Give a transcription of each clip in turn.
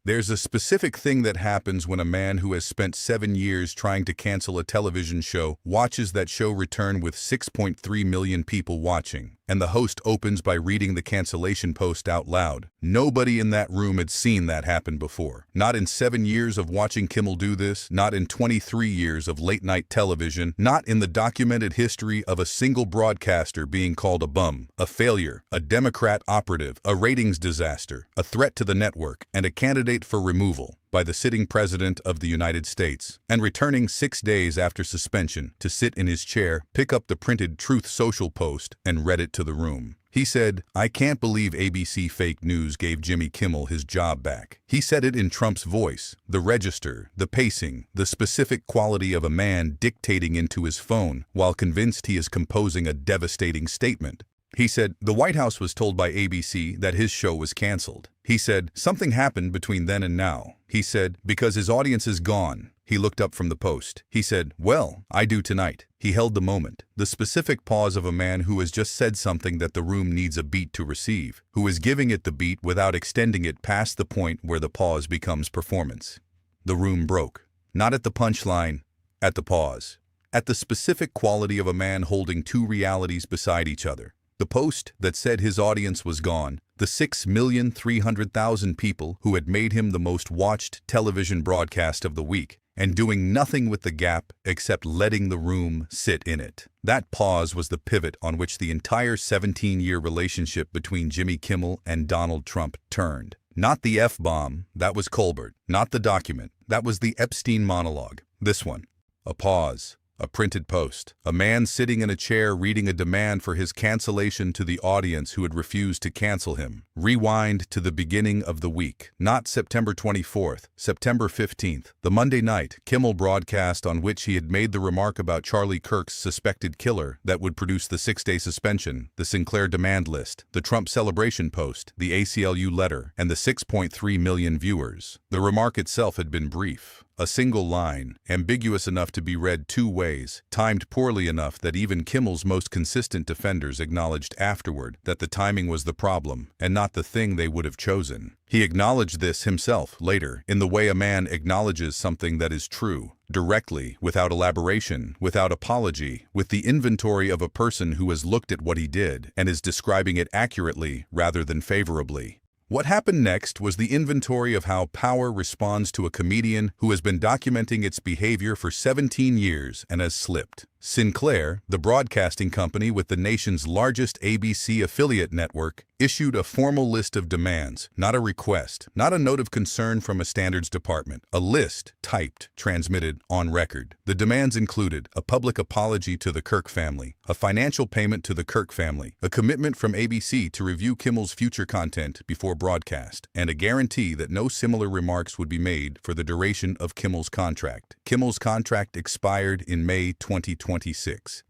There's a specific thing that happens when a man who has spent 7 years trying to cancel a television show watches that show return with 6.3 million people watching, and the host opens by reading the cancellation post out loud. Nobody in that room had seen that happen before. Not in 7 years of watching Kimmel do this, not in 23 years of late-night television, not in the documented history of a single broadcaster being called a bum, a failure, a Democrat operative, a ratings disaster, a threat to the network, and a candidate for removal by the sitting president of the United States, and returning 6 days after suspension to sit in his chair, pick up the printed Truth Social post, and read it to the room. He said, "I can't believe ABC fake news gave Jimmy Kimmel his job back." He said it in Trump's voice, the register, the pacing, the specific quality of a man dictating into his phone while convinced he is composing a devastating statement. He said, the White House was told by ABC that his show was canceled. He said, something happened between then and now. He said, because his audience is gone. He looked up from the post. He said, well, I do tonight. He held the moment, the specific pause of a man who has just said something that the room needs a beat to receive, who is giving it the beat without extending it past the point where the pause becomes performance. The room broke. Not at the punchline, at the pause. At the specific quality of a man holding two realities beside each other. The post that said his audience was gone, the 6,300,000 people who had made him the most watched television broadcast of the week, and doing nothing with the gap except letting the room sit in it. That pause was the pivot on which the entire 17-year relationship between Jimmy Kimmel and Donald Trump turned. Not the F-bomb, that was Colbert. Not the document, that was the Epstein monologue. This one. A pause. A printed post. A man sitting in a chair reading a demand for his cancellation to the audience who had refused to cancel him. Rewind to the beginning of the week. Not September 24th, September 15th. The Monday night Kimmel broadcast on which he had made the remark about Charlie Kirk's suspected killer that would produce the 6-day suspension, the Sinclair demand list, the Trump celebration post, the ACLU letter, and the 6.3 million viewers. The remark itself had been brief. A single line, ambiguous enough to be read two ways, timed poorly enough that even Kimmel's most consistent defenders acknowledged afterward that the timing was the problem and not the thing they would have chosen. He acknowledged this himself later in the way a man acknowledges something that is true, directly, without elaboration, without apology, with the inventory of a person who has looked at what he did and is describing it accurately rather than favorably. What happened next was the inventory of how power responds to a comedian who has been documenting its behavior for 17 years and has slipped. Sinclair, the broadcasting company with the nation's largest ABC affiliate network, issued a formal list of demands, not a request, not a note of concern from a standards department, a list, typed, transmitted, on record. The demands included a public apology to the Kirk family, a financial payment to the Kirk family, a commitment from ABC to review Kimmel's future content before broadcast, and a guarantee that no similar remarks would be made for the duration of Kimmel's contract. Kimmel's contract expired in May 2026.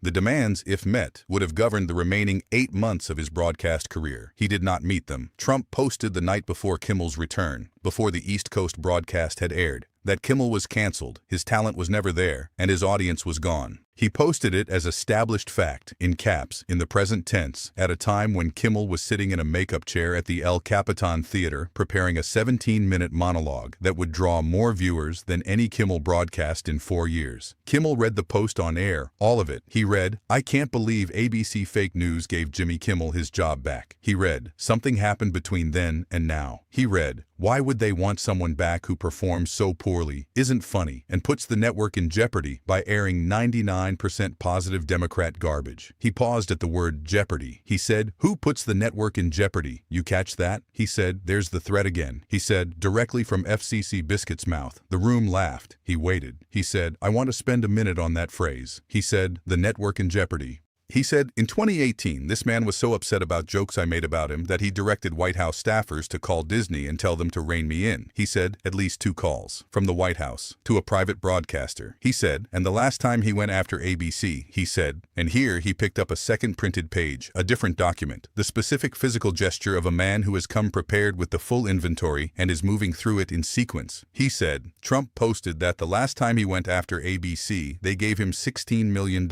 The demands, if met, would have governed the remaining 8 months of his broadcast career. He did not meet them. Trump posted the night before Kimmel's return, before the East Coast broadcast had aired, that Kimmel was canceled, his talent was never there, and his audience was gone. He posted it as established fact, in caps, in the present tense, at a time when Kimmel was sitting in a makeup chair at the El Capitan Theater preparing a 17-minute monologue that would draw more viewers than any Kimmel broadcast in 4 years. Kimmel read the post on air, all of it. He read, I can't believe ABC fake news gave Jimmy Kimmel his job back. He read, something happened between then and now. He read, why would they want someone back who performs so poorly, isn't funny, and puts the network in jeopardy by airing 99% positive Democrat garbage? He paused at the word jeopardy. He said, who puts the network in jeopardy? You catch that? He said, there's the threat again. He said, directly from FCC Biscuit's mouth. The room laughed. He waited. He said, I want to spend a minute on that phrase. He said, the network in jeopardy. He said, in 2018, this man was so upset about jokes I made about him that he directed White House staffers to call Disney and tell them to rein me in. He said, at least 2 calls. From the White House to a private broadcaster. He said, and the last time he went after ABC, he said, and here he picked up a second printed page, a different document, the specific physical gesture of a man who has come prepared with the full inventory and is moving through it in sequence. He said, Trump posted that the last time he went after ABC, they gave him $16 million.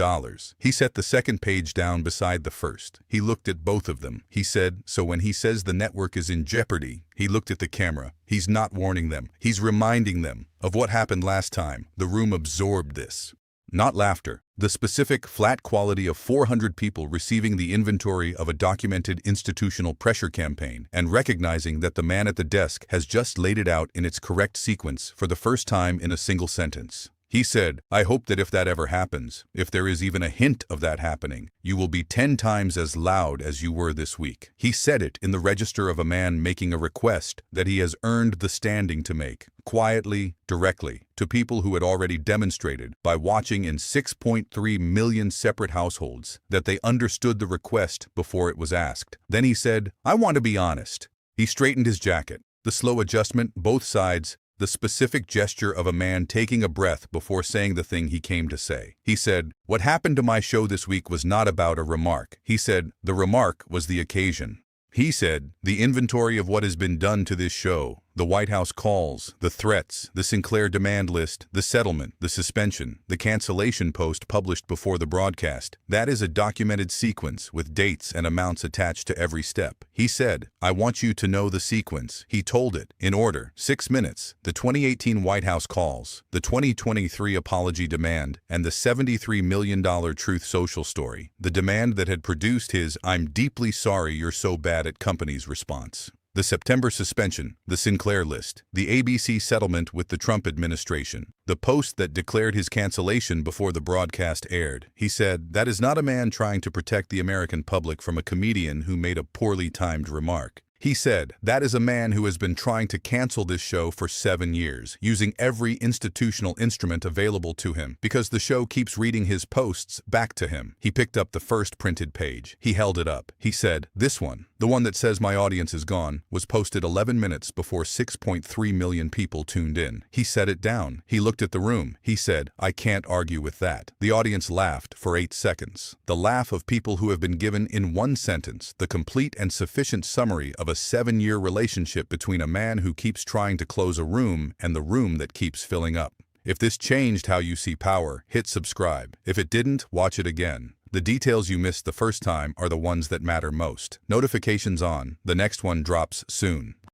He set the second second page down beside the first. He looked at both of them. He said, so when he says the network is in jeopardy, he looked at the camera. He's not warning them. He's reminding them of what happened last time. The room absorbed this. Not laughter. The specific, flat quality of 400 people receiving the inventory of a documented institutional pressure campaign and recognizing that the man at the desk has just laid it out in its correct sequence for the first time in a single sentence. He said, I hope that if that ever happens, if there is even a hint of that happening, you will be 10 times as loud as you were this week. He said it in the register of a man making a request that he has earned the standing to make, quietly, directly, to people who had already demonstrated by watching in 6.3 million separate households that they understood the request before it was asked. Then he said, I want to be honest. He straightened his jacket. The slow adjustment, both sides, the specific gesture of a man taking a breath before saying the thing he came to say. He said, what happened to my show this week was not about a remark. He said, the remark was the occasion. He said, the inventory of what has been done to this show, the White House calls, the threats, the Sinclair demand list, the settlement, the suspension, the cancellation post published before the broadcast. That is a documented sequence with dates and amounts attached to every step. He said, I want you to know the sequence. He told it, in order, 6 minutes, the 2018 White House calls, the 2023 apology demand, and the $73 million Truth Social story, the demand that had produced his I'm deeply sorry you're so bad at company's response. The September suspension, the Sinclair list, the ABC settlement with the Trump administration, the post that declared his cancellation before the broadcast aired. He said, that is not a man trying to protect the American public from a comedian who made a poorly timed remark. He said, that is a man who has been trying to cancel this show for 7 years, using every institutional instrument available to him, because the show keeps reading his posts back to him. He picked up the first printed page. He held it up. He said, this one, the one that says my audience is gone, was posted 11 minutes before 6.3 million people tuned in. He set it down. He looked at the room. He said, I can't argue with that. The audience laughed for 8 seconds. The laugh of people who have been given in one sentence the complete and sufficient summary of a 7-year relationship between a man who keeps trying to close a room and the room that keeps filling up. If this changed how you see power, hit subscribe. If it didn't, watch it again. The details you missed the first time are the ones that matter most. Notifications on. The next one drops soon.